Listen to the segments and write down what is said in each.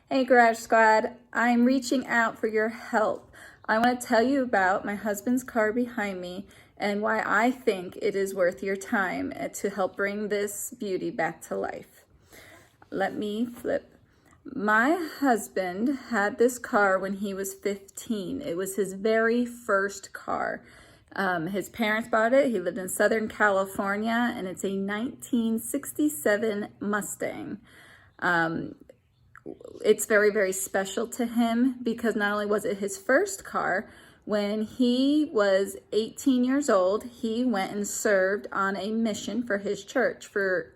Hey Garage Squad, I'm reaching out for your help. I want to tell you about my husband's car behind me and why I think it is worth your time to help bring this beauty back to life. Let me flip. My husband had this car when he was 15. It was his very first car. His parents bought it. He lived in Southern California, and it's a 1967 Mustang. It's very, very special to him because not only was it his first car, when he was 18 years old, he went and served on a mission for his church for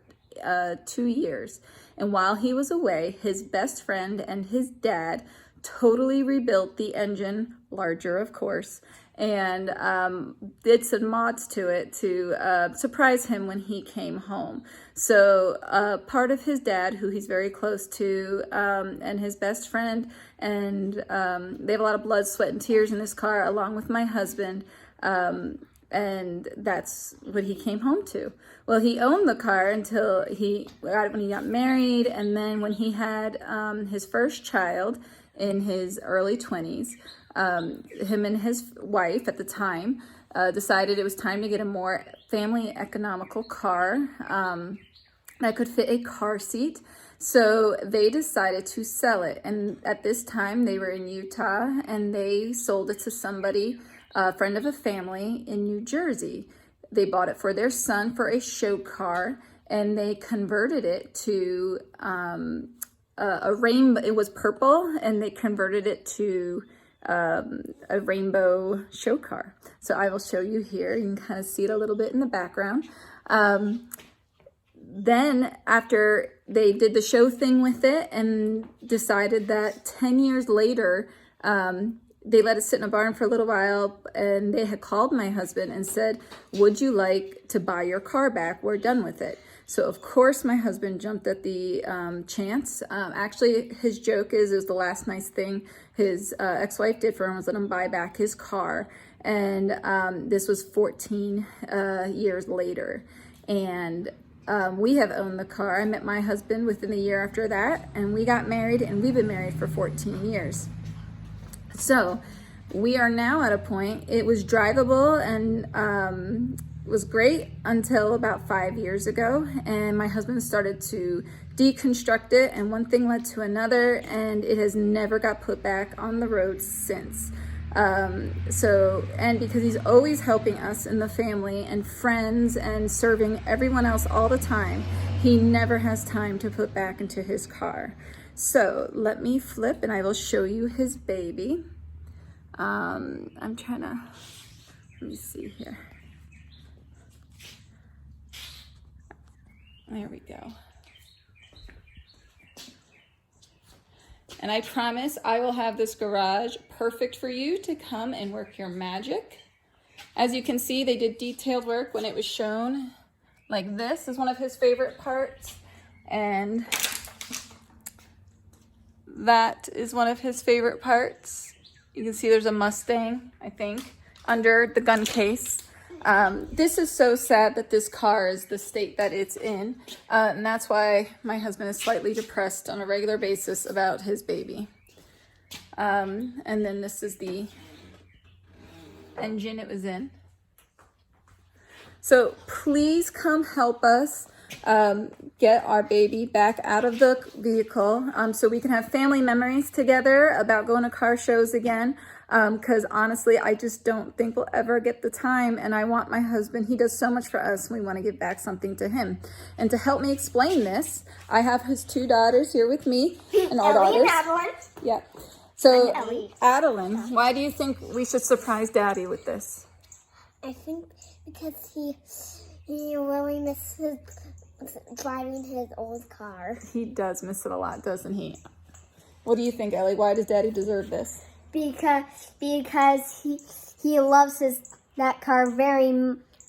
2 years. And while he was away, his best friend and his dad totally rebuilt the engine, larger of course, and did some mods to it to surprise him when he came home. So part of his dad, who he's very close to, and his best friend, and they have a lot of blood, sweat, and tears in this car, along with my husband, and that's what he came home to. Well, he owned the car until when he got married, and then when he had his first child in his early 20s, him and his wife at the time decided it was time to get a more family economical car that could fit a car seat. So they decided to sell it. And at this time they were in Utah, and they sold it to somebody, a friend of a family in New Jersey. They bought it for their son for a show car, and they converted it to a rainbow. It was purple, and they converted it to a rainbow show car. So I will show you here. You can kind of see it a little bit in the background. Then after they did the show thing with it and decided that 10 years later, they let it sit in a barn for a little while, and they had called my husband and said, would you like to buy your car back? We're done with it. So of course my husband jumped at the chance. Actually, his joke is, it was the last nice thing his ex-wife did for him was let him buy back his car. And this was 14 years later. And we have owned the car. I met my husband within a year after that, and we got married, and we've been married for 14 years. So we are now at a point, it was drivable and was great until about 5 years ago, and my husband started to deconstruct it, and one thing led to another, and it has never got put back on the road since. And because he's always helping us in the family and friends and serving everyone else all the time, he never has time to put back into his car. So let me flip and I will show you his baby. Let me see here. There we go. And I promise I will have this garage perfect for you to come and work your magic. As you can see, they did detailed work when it was shown. Like this is one of his favorite parts. And that is one of his favorite parts. You can see there's a Mustang, I think, under the gun case. This is so sad that this car is the state that it's in. And that's why my husband is slightly depressed on a regular basis about his baby. And then this is the engine it was in. So please come help us get our baby back out of the vehicle so we can have family memories together about going to car shows again. Because honestly, I just don't think we'll ever get the time, and I want my husband, he does so much for us, and we want to give back something to him. And to help me explain this, I have his two daughters here with me, and our daughters. And Adeline. Yeah. So, Adeline, why do you think we should surprise Daddy with this? I think because he really misses driving his old car. He does miss it a lot, doesn't he? What do you think, Ellie? Why does Daddy deserve this? Because he loves that car very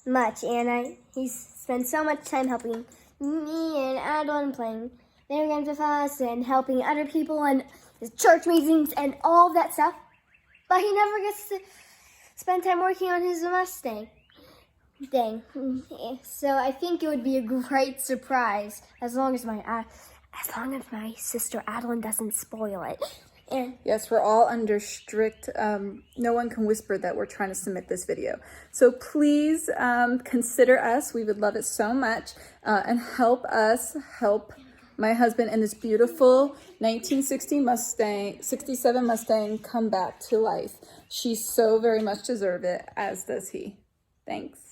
much, and he spends so much time helping me and Adeline playing video games with us and helping other people and his church meetings and all of that stuff. But he never gets to spend time working on his Mustang. So I think it would be a great surprise as long as my as long as my sister Adeline doesn't spoil it. And yes, we're all under strict, no one can whisper that we're trying to submit this video. So please consider us. We would love it so much. And help us help my husband and this beautiful 1967 Mustang come back to life. She so very much deserves it, as does he. Thanks.